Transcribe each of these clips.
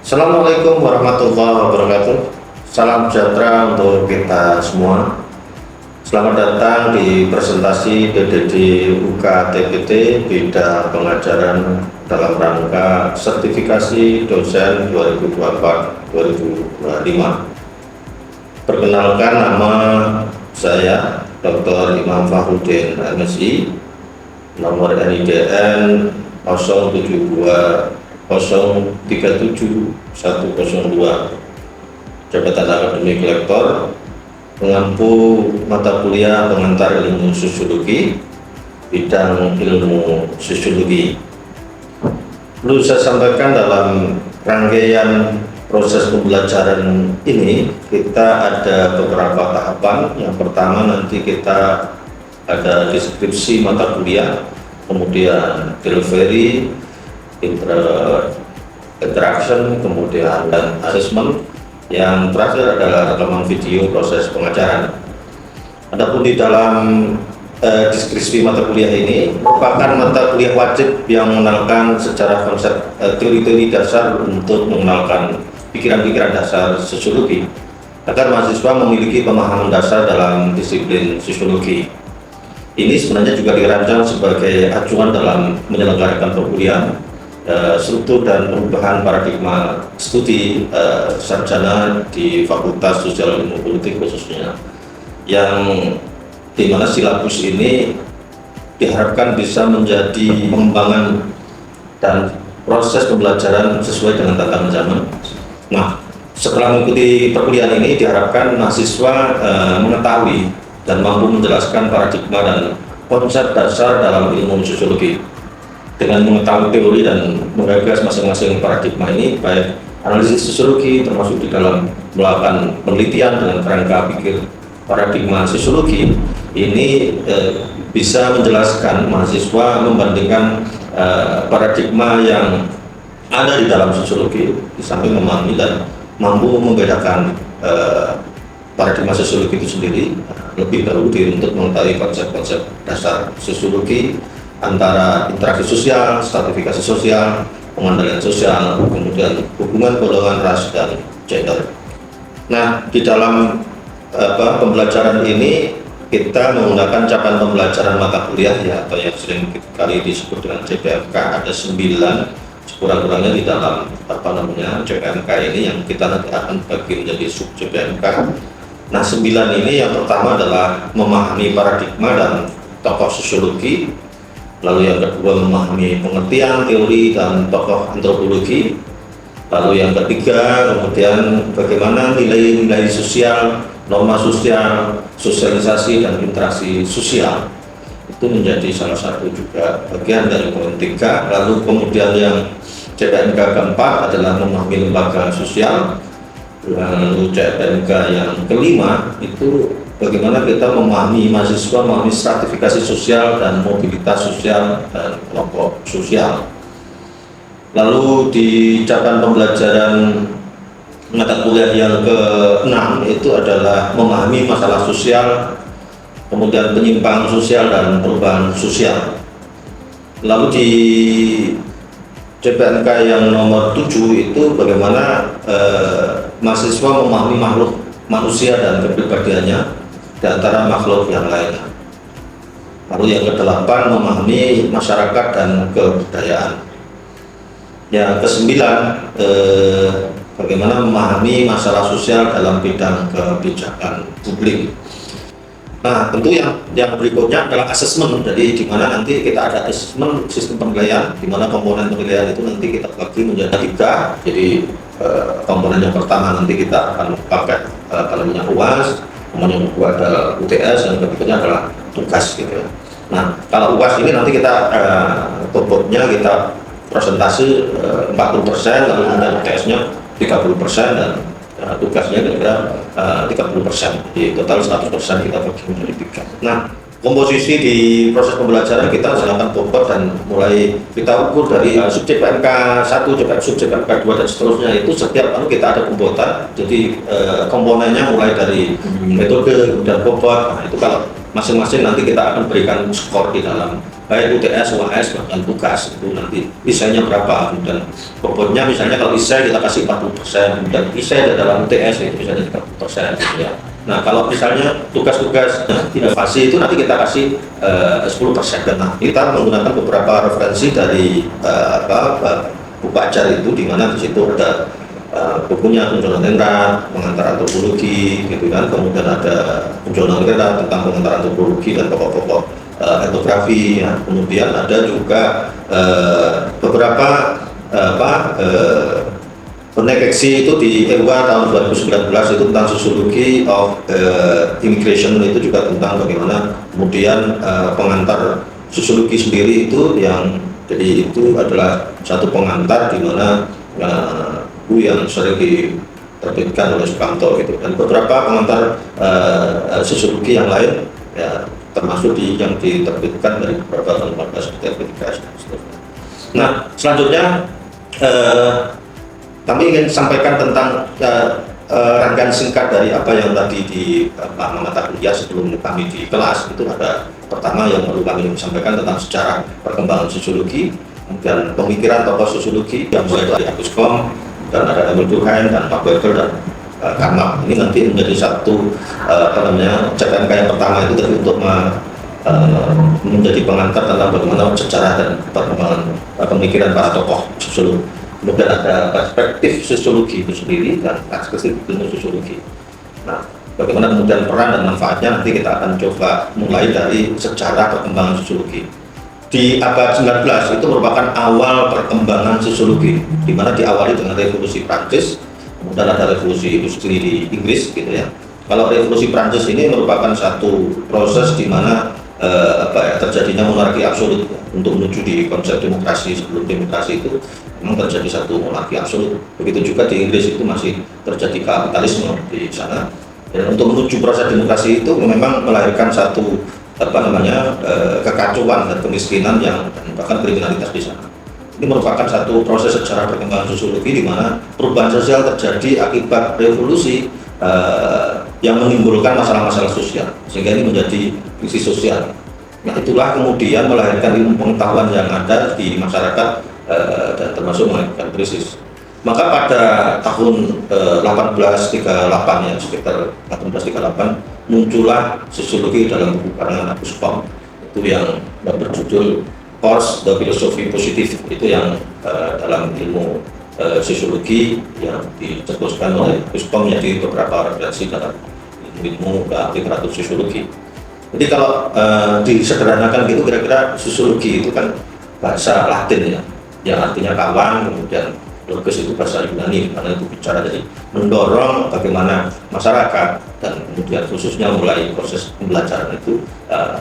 Assalamualaikum warahmatullahi wabarakatuh. Salam sejahtera untuk kita semua. Selamat datang di presentasi PDD UK TPT bidang pengajaran dalam rangka sertifikasi dosen 2024-2025. Perkenalkan, nama saya Dr. Imam Fahrudin MSI, nomor NIDN 072037102, jabatan akademik lektor, pengampu mata kuliah pengantar ilmu sosiologi, bidang ilmu sosiologi. Perlu saya sampaikan, dalam rangkaian proses pembelajaran ini kita ada beberapa tahapan. Yang pertama, nanti kita ada deskripsi mata kuliah, kemudian delivery, interaction, kemudian dan assessment. Yang terakhir adalah rekaman video proses pengajaran. Adapun di dalam deskripsi mata kuliah ini merupakan mata kuliah wajib yang mengenalkan secara konsep teori-teori dasar untuk mengenalkan pikiran-pikiran dasar sosiologi agar mahasiswa memiliki pemahaman dasar dalam disiplin sosiologi. Ini sebenarnya juga dirancang sebagai acuan dalam menyelenggarakan perkuliahan, struktur dan perubahan paradigma studi sarjana di Fakultas Sosial Ilmu Politik khususnya, yang dimana silabus ini diharapkan bisa menjadi pengembangan dan proses pembelajaran sesuai dengan tantangan zaman. Nah, setelah mengikuti perkuliahan ini diharapkan mahasiswa mengetahui dan mampu menjelaskan paradigma dan konsep dasar dalam ilmu sosiologi. Dengan mengetahui teori dan menggagas masing-masing paradigma ini, baik analisis sosiologi termasuk di dalam melakukan penelitian dengan kerangka pikir paradigma sosiologi ini, bisa menjelaskan mahasiswa membandingkan paradigma yang ada di dalam sosiologi, di samping memahami dan mampu membedakan paradigma sosiologi itu sendiri. Lebih perlu untuk mengetahui konsep-konsep dasar sosiologi antara interaksi sosial, stratifikasi sosial, pengendalian sosial, kemudian hubungan golongan, ras, dan gender. Nah, di dalam pembelajaran ini kita menggunakan capaian pembelajaran mata kuliah, ya, atau yang sering kali disebut dengan CPMK. Ada 9 sekurang-kurangnya di dalam CPMK ini yang kita nanti akan bagi menjadi sub CPMK. Nah, 9 ini yang pertama adalah memahami paradigma dan tokoh sosiologi. Lalu yang kedua, memahami pengertian teori dan tokoh antropologi. Lalu yang ketiga, kemudian bagaimana nilai-nilai sosial, norma sosial, sosialisasi dan interaksi sosial itu menjadi salah satu juga bagian dari poin 3. Lalu kemudian yang CPMK keempat adalah memahami lembaga sosial. Lalu CPMK yang kelima itu bagaimana kita memahami mahasiswa, memahami stratifikasi sosial dan mobilitas sosial dan kelompok sosial. Lalu di capaian pembelajaran mata kuliah yang ke-6 itu adalah memahami masalah sosial, kemudian penyimpangan sosial dan perubahan sosial. Lalu di CPNK yang nomor 7 itu bagaimana mahasiswa memahami makhluk manusia dan kepribadiannya di antara makhluk yang lainnya. Lalu yang ke-8 memahami masyarakat dan kebudayaan. Yang ke-9 bagaimana memahami masalah sosial dalam bidang kebijakan publik. Nah, tentu yang berikutnya adalah asesmen. Jadi di mana nanti kita ada asesmen sistem penilaian, di mana komponen penilaian itu nanti kita bagi menjadi 3. Jadi komponen yang pertama nanti kita akan pakai namanya UAS, kemudian yang kedua adalah UTS, dan berikutnya adalah tugas gitu ya. Nah, kalau UAS ini nanti kita bobotnya kita presentasi 40%, lalu kemudian UTS-nya 30%, dan tugasnya kira-kira 30%. Di total 100% kita bagi menjadi 3. Nah, komposisi di proses pembelajaran kita menggunakan bobot dan mulai kita ukur dari sub CPMK 1, sub CPMK 2 dan seterusnya. Itu setiap tahun kita ada pembotan. Jadi komponennya mulai dari metode, kemudian bobot. Nah, itu kalau masing-masing nanti kita akan berikan skor di dalam baik UTS, UAS, bahkan tugas itu nanti isainya berapa, dan bobotnya misalnya kalau isai kita kasih 40%, dan isai dalam UTS itu misalnya 30% gitu ya. Nah kalau misalnya tugas-tugas inovasi itu nanti kita kasih 10%. Dan nah, kita menggunakan beberapa referensi dari buku ajar itu, di mana di situ ada bukunya Kunjungan Tenra, pengantar antropologi gitu kan, kemudian ada Kunjungan Tenra tentang pengantar antropologi dan pokok-pokok etnografi ya. Kemudian ada juga beberapa penekeksi itu di EWA tahun 2019 itu tentang Sociology of Immigration, itu juga tentang bagaimana kemudian pengantar sosiologi sendiri itu yang jadi itu adalah satu pengantar di mana buku yang sering diterbitkan oleh Sukamto gitu, dan beberapa pengantar sosiologi yang lain ya, termasuk yang diterbitkan dari beberapa lembaga seperti LPDKS dan seterusnya. Nah, selanjutnya kami ingin sampaikan tentang rangkaian singkat dari apa yang tadi di mata kuliah sebelum kami di kelas. Itu ada pertama yang perlu kami sampaikan tentang sejarah perkembangan sosiologi, kemudian pemikiran tokoh sosiologi yang mulai dari Agus Kom, dan ada Emil Durkheim dan Pak Weber dan Karma. Ini nanti menjadi satu CPNK yang pertama itu tadi untuk menjadi pengantar tentang bagaimana sejarah dan perkembangan pemikiran para tokoh sosiologi. Kemudian ada perspektif sosiologi itu sendiri dan perspektif ilmu sosiologi. Nah, bagaimana kemudian peran dan manfaatnya nanti kita akan coba mulai dari sejarah perkembangan sosiologi. Di abad 19 itu merupakan awal perkembangan sosiologi, di mana diawali dengan revolusi Prancis, kemudian ada revolusi industri di Inggris gitu ya. Kalau revolusi Prancis ini merupakan satu proses di mana terjadinya monarki absolut untuk menuju di konsep demokrasi. Sebelum demokrasi itu memang terjadi satu monarki absolut. Begitu juga di Inggris itu masih terjadi kapitalisme di sana. Dan untuk menuju proses demokrasi itu memang melahirkan satu kekacauan dan kemiskinan yang dan bahkan kriminalitas di sana. Ini merupakan satu proses sejarah perkembangan sosiologi di mana perubahan sosial terjadi akibat revolusi yang menimbulkan masalah-masalah sosial, sehingga ini menjadi krisis sosial. Nah, itulah kemudian melahirkan ilmu pengetahuan yang ada di masyarakat dan termasuk melahirkan krisis. Maka pada tahun 1838 ya, sekitar 1838 muncullah sosiologi dalam buku karangan Agus Kom, itu yang berjudul Course the Philosophy Positif, itu yang dalam ilmu sosiologi yang dicetuskan oleh Agus Kom menjadi beberapa referensi dalam ilmu literatur sosiologi. Jadi kalau disederhanakan gitu, kira-kira sosiologi itu kan bahasa Latin ya, yang artinya kawan, kemudian logos itu bahasa Yunani, karena itu bicara jadi mendorong bagaimana masyarakat dan kemudian khususnya mulai proses pembelajaran itu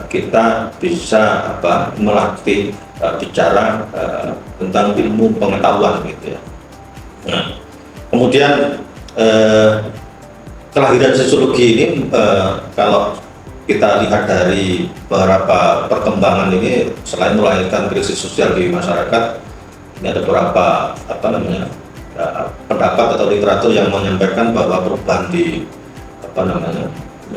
kita bisa melatih bicara tentang ilmu pengetahuan gitu ya. Nah, kemudian kelahiran sosiologi ini kalau kita lihat dari beberapa perkembangan ini, selain melahirkan krisis sosial di masyarakat, ini ada beberapa pendapat atau literatur yang menyampaikan bahwa perubahan di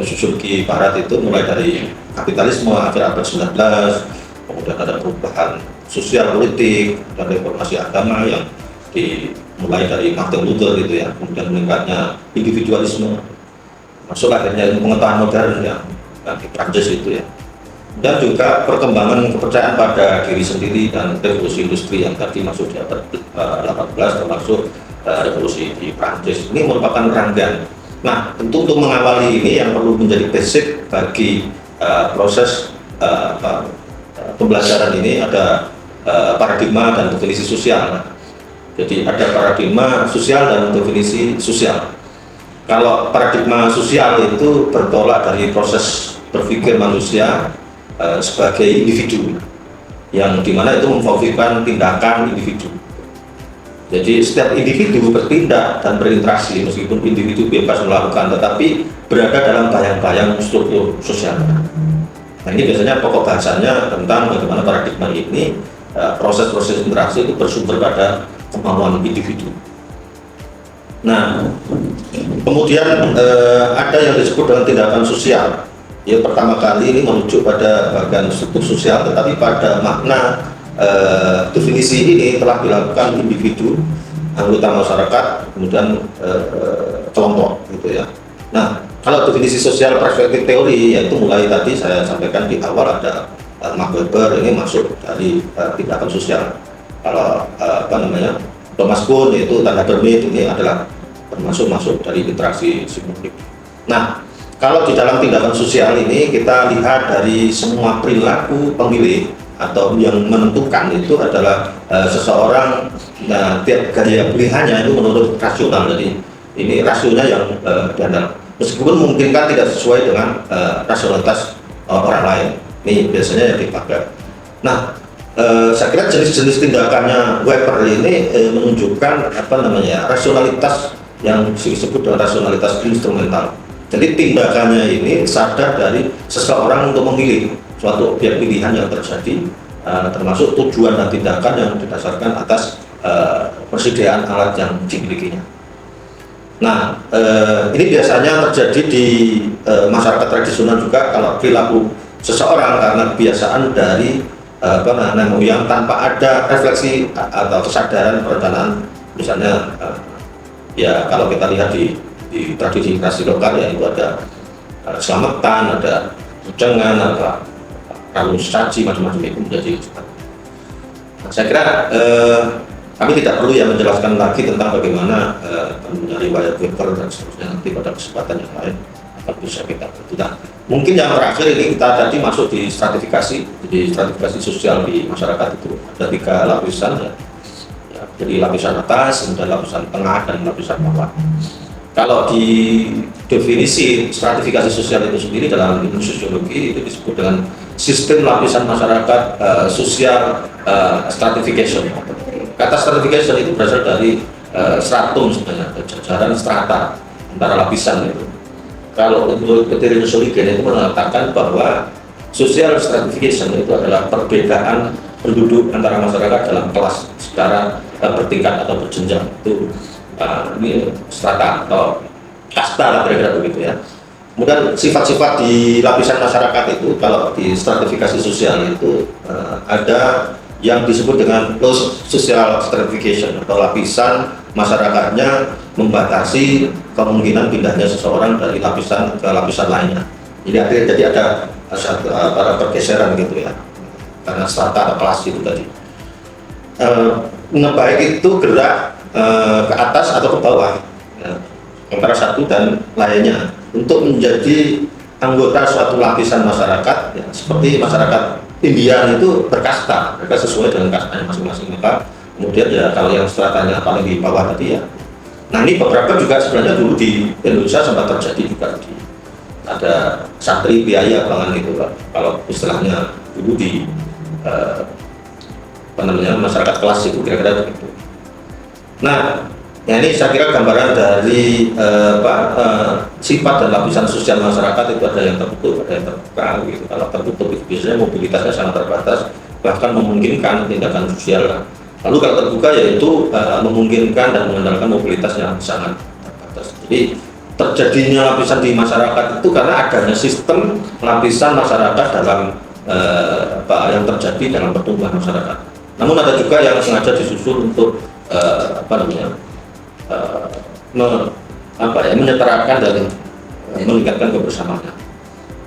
sosiologi barat itu mulai dari kapitalisme akhir abad 19, kemudian ada perubahan sosial politik dan reformasi agama yang dimulai dari Martin Luther gitu ya, kemudian meningkatnya individualisme, masuk akhirnya ilmu pengetahuan modern yang di Prancis itu ya. Dan juga perkembangan kepercayaan pada diri sendiri dan revolusi industri yang tadi masuk di abad 18 termasuk revolusi di Prancis. Ini merupakan rangkaian. Nah, tentu untuk mengawali ini yang perlu menjadi basic bagi proses pembelajaran ini ada paradigma dan definisi sosial. Jadi ada paradigma sosial dan definisi sosial. Kalau paradigma sosial itu bertolak dari proses berpikir manusia sebagai individu, yang dimana itu memfokuskan tindakan individu. Jadi setiap individu bertindak dan berinteraksi, meskipun individu bebas melakukan, tetapi berada dalam bayang-bayang struktur sosial. Nah, ini biasanya pokok bahasanya tentang bagaimana paradigma ini proses-proses interaksi itu bersumber pada kemauan individu. Nah, kemudian ada yang disebut dengan tindakan sosial. Ya, pertama kali ini merujuk pada bagian struktur sosial, tetapi pada makna definisi ini telah dilakukan individu, anggota masyarakat, kemudian kelompok gitu ya. Nah, kalau definisi sosial perspektif teori, yaitu mulai tadi saya sampaikan di awal ada Max Weber, ini masuk dari tindakan sosial. Kalau Thomas Kuhn, yaitu tanda Dermit, ini adalah masuk dari interaksi simbolik. Nah, kalau di dalam tindakan sosial ini kita lihat dari semua perilaku pemilih atau yang menentukan itu adalah seseorang, tiap gaya pilihannya itu menurut rasional. Jadi ini rasionya yang diandalkan, meskipun mungkin kan tidak sesuai dengan rasionalitas orang lain. Ini biasanya yang dipakai. Nah, saya kira jenis-jenis tindakannya Weber ini menunjukkan rasionalitas yang disebut dengan rasionalitas instrumental. Jadi tindakannya ini sadar dari seseorang untuk memilih suatu objek pilihan yang terjadi, termasuk tujuan dan tindakan yang didasarkan atas persediaan alat yang dimilikinya. Nah, ini biasanya terjadi di masyarakat tradisional juga. Kalau perilaku seseorang karena kebiasaan dari yang tanpa ada refleksi atau kesadaran perencanaan, misalnya ya kalau kita lihat di tradisi lokal ya, itu ada selamatan, ada pujangan, ada kalau saji, macam-macam itu menjadi. Nah, saya kira kami tidak perlu ya menjelaskan lagi tentang bagaimana riwayat Weber dan seterusnya, nanti pada kesempatan yang lain akan bisa kita berbicara. Mungkin yang terakhir ini kita tadi masuk di stratifikasi sosial di masyarakat itu ada 3 lapisan ya. Jadi lapisan atas, kemudian lapisan tengah, dan lapisan bawah. Kalau di definisi stratifikasi sosial itu sendiri dalam ilmu sosiologi itu disebut dengan sistem lapisan masyarakat sosial stratification. Kata stratification itu berasal dari stratum sebenarnya, jajaran strata antara lapisan itu. Kalau menurut kriteria Soligen itu mengatakan bahwa social stratification itu adalah perbedaan penduduk antara masyarakat dalam kelas secara bertingkat atau berjenjang. Itu ini strata atau kasta lah kira-kira begitu ya. Kemudian sifat-sifat di lapisan masyarakat itu, kalau di stratifikasi sosial itu ada yang disebut dengan low social stratification, atau lapisan masyarakatnya membatasi kemungkinan pindahnya seseorang dari lapisan ke lapisan lainnya. Jadi ada para pergeseran gitu ya, karena strata atau kelas itu tadi. Baik itu gerak ke atas atau ke bawah ya, antara satu dan lainnya untuk menjadi anggota suatu lapisan masyarakat ya, seperti masyarakat India itu berkasta, mereka sesuai dengan kastanya masing-masing. Maka kemudian ya kalau yang stratanya paling di bawah tadi ya. Nah, ini beberapa juga sebenarnya dulu di Indonesia sempat terjadi juga, ada santri biaya pangan gitu Pak, kalau istilahnya dulu di masyarakat kelas itu kira-kira begitu. Nah, ya ini saya kira gambaran dari sifat dan lapisan sosial masyarakat itu, ada yang tertutup, ada yang terbuka gitu. Kalau tertutup itu biasanya mobilitasnya sangat terbatas, bahkan memungkinkan tindakan sosial. Lalu kalau terbuka yaitu memungkinkan dan mengandalkan mobilitas yang sangat terbatas. Jadi terjadinya lapisan di masyarakat itu karena adanya sistem lapisan masyarakat dalam yang terjadi dalam pertumbuhan masyarakat. Namun ada juga yang sengaja disusun untuk menyetarakan dan meningkatkan kebersamaannya.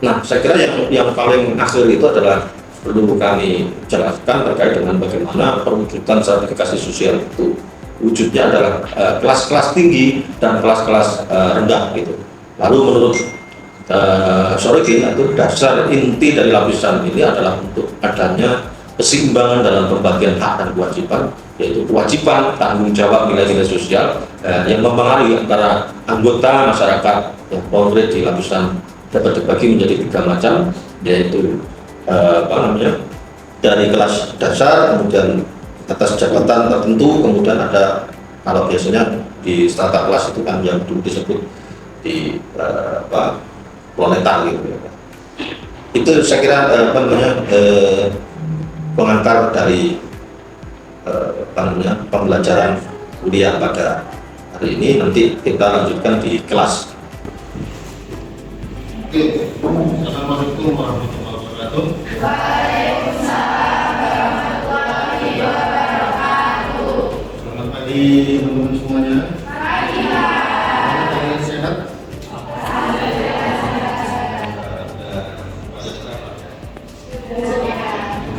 Nah, saya kira yang paling akhir itu adalah perlu kami jelaskan terkait dengan bagaimana perwujudan stratifikasi sosial itu. Wujudnya adalah kelas-kelas tinggi dan kelas-kelas rendah gitu. Lalu menurut Soligen itu dasar inti dari lapisan ini adalah untuk adanya keseimbangan dalam pembagian hak dan kewajiban, yaitu kewajiban, tanggung jawab, nilai-nilai sosial yang mempengaruhi antara anggota masyarakat yang konkret di lapisan dapat dibagi menjadi 3 macam, yaitu dari kelas dasar, kemudian atas jabatan tertentu, kemudian ada kalau biasanya di strata kelas itu kan yang dulu disebut di proletar gitu ya. Itu saya kira pengantar dari pembelajaran kuliah pada hari ini. Nanti kita lanjutkan di kelas. Oke, Assalamualaikum warahmatullahi wabarakatuh. Selamat pagi teman-teman semuanya. Kalian sehat?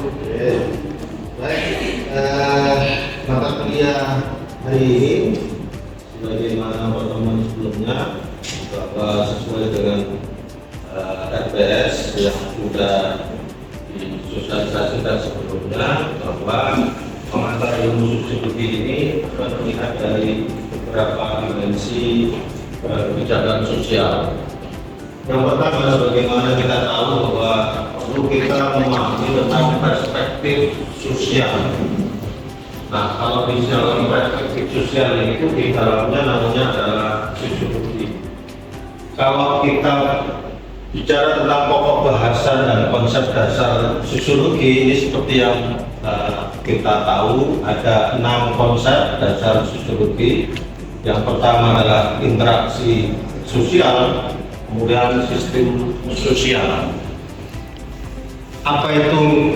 Oke. Baik, mata kuliah hari ini sebagaimana pertemuan sebelumnya bahwa sesuai dengan RPS yang sudah disosialisasikan sebelumnya, bahwa pengantar ilmu psikologi ini terlihat dari beberapa dimensi kebijakan sosial. Yang pertama, sebagaimana kita tahu bahwa perlu kita memahami tentang perspektif sosial. Nah, kalau di dalam perspektif sosial itu di dalamnya namanya adalah sosiologi. Kalau kita bicara tentang pokok bahasan dan konsep dasar sosiologi ini seperti yang kita tahu, ada 6 konsep dasar sosiologi. Yang pertama adalah interaksi sosial, kemudian sistem sosial. Apa itu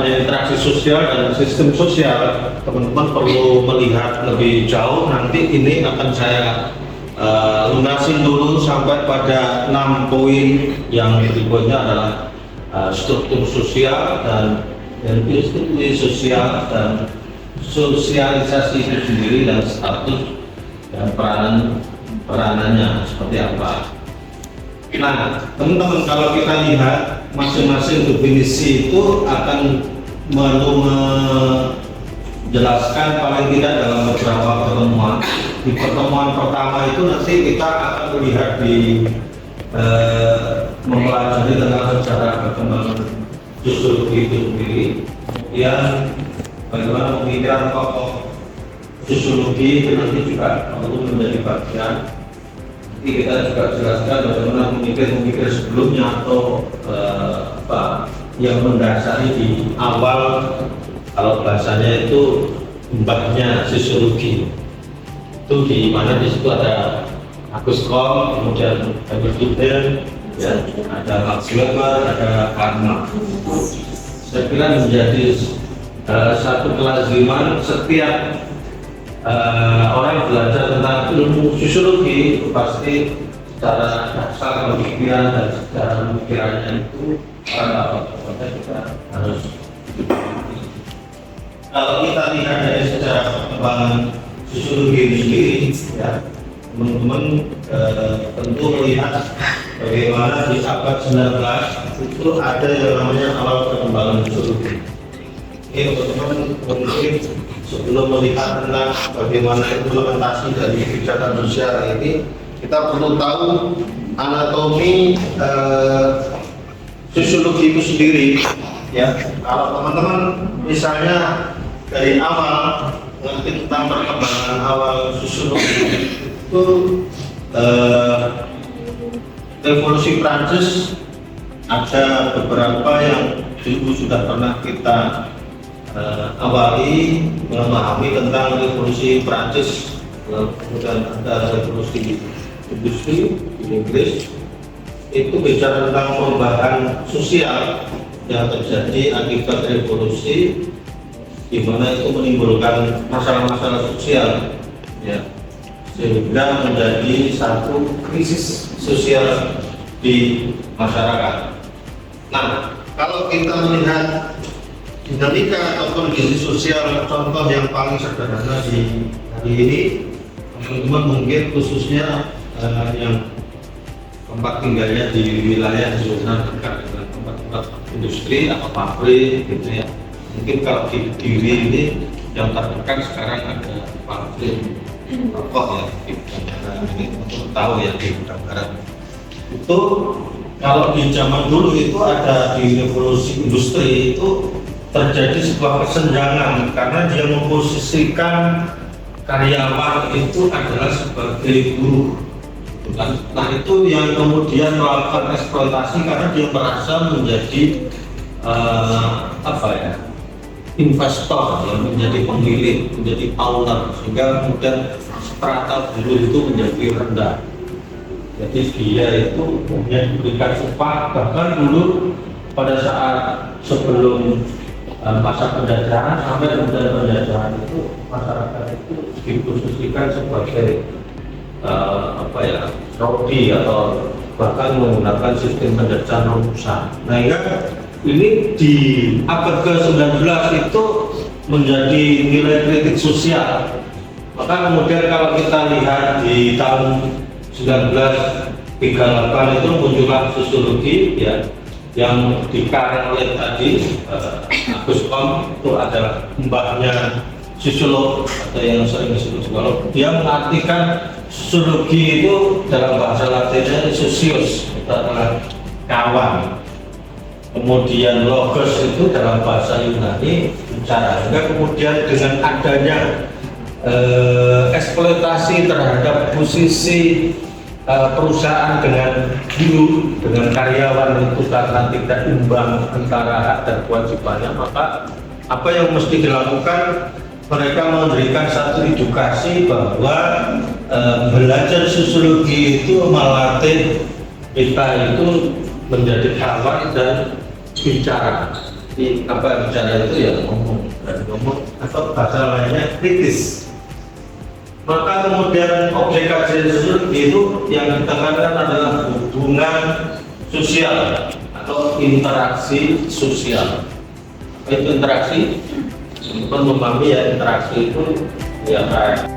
interaksi sosial dan sistem sosial? Teman-teman perlu melihat lebih jauh. Nanti ini akan saya lunasin dulu sampai pada 6 poin yang berikutnya adalah struktur sosial dan institusi sosial dan sosialisasi itu sendiri dan status dan peranannya seperti apa. Nah, teman-teman, kalau kita lihat masing-masing definisi itu akan menjelaskan paling tidak dalam beberapa pertemuan. Di pertemuan pertama itu nanti kita akan melihat mempelajari tentang sejarah perkembangan sosiologi itu sendiri, kemudian bagaimana pemikiran tokoh sosiologi itu nanti juga perlu menjadi bagian. Nanti kita juga jelaskan bagaimana pemikir sebelumnya atau yang mendasari di awal, kalau bahasanya itu mbahnya sosiologi. Itu di mana di situ ada Agus Kom, kemudian Emil Durkheim, ya, ada Max Weber, ada Karl Marx. Saya kira menjadi satu kelaziman setiap orang belajar tentang ilmu sosiologi itu pasti secara dasar pemikiran dan secara pemikirannya itu kita harus. Kalau kita lihat dari secara perkembangan sosiologi ini sendiri, ya, teman-teman tentu melihat bagaimana di abad 19 itu ada yang namanya awal perkembangan sosiologi. Ini teman-teman mungkin sebelum melihat tentang bagaimana implementasi dari kebijakan sosial ini, kita perlu tahu anatomi sosiologi itu sendiri. Ya, kalau teman-teman misalnya dari awal mengerti tentang perkembangan awal sosiologi itu revolusi Prancis, ada beberapa yang dulu sudah pernah kita awali memahami tentang revolusi Prancis, kemudian ada revolusi industri di Inggris. Itu bicara tentang perubahan sosial yang terjadi akibat revolusi, di mana itu menimbulkan masalah-masalah sosial, ya, sehingga menjadi satu krisis sosial di masyarakat. Nah, kalau kita melihat dinamika atau kondisi sosial, contoh yang paling sederhana di hari ini, teman-teman mungkin khususnya yang tempat tinggalnya di wilayah zona dekat dengan tempat-tempat industri atau pabrik gitu ya. Mungkin kalau di Kediri ini yang terdekat sekarang ada pabrik rokok ya di Bidang ini, untuk tahu ya, di Bidang Barat. Itu kalau di zaman dulu itu ada di revolusi industri itu terjadi sebuah kesenjangan karena dia memposisikan karyawan itu adalah sebagai buruh. Nah, itu yang kemudian melakukan eksploitasi karena dia merasa menjadi investor, yang menjadi pemilik, menjadi owner, sehingga kemudian strata buruh itu menjadi rendah. Jadi dia itu hanya diberikan upah, bahkan dulu pada saat sebelum masa penjajahan sampai kemudian penjajahan itu masyarakat itu dikhususkan sebagai rodi atau bahkan menggunakan sistem penjajahan rumusan. Nah ini di abad ke-19 itu menjadi nilai kritik sosial. Maka kemudian kalau kita lihat di tahun 1938 itu muncullah sosiologi ya, yang dikarang oleh tadi Agus Kom, itu adalah mbahnya sosiolog atau yang sering disebut psikolog. Dia mengartikan sosiologi itu dalam bahasa Latinnya sosius, itu adalah kawan. Kemudian logos itu dalam bahasa Yunani bicara. Kemudian dengan adanya eksploitasi terhadap posisi perusahaan dengan buruh, dengan karyawan itu karena tidak imbang antara hak dan kewajibannya, maka apa yang mesti dilakukan? Mereka memberikan satu edukasi bahwa belajar sosiologi itu melatih kita itu menjadi kawan dan bicara. Di bicara itu ya ngomong atau bahasa lainnya kritis. Maka kemudian objek kajian sosiologi itu yang ditekankan adalah hubungan sosial atau interaksi sosial. Itu interaksi, memahami ya interaksi itu ya kayak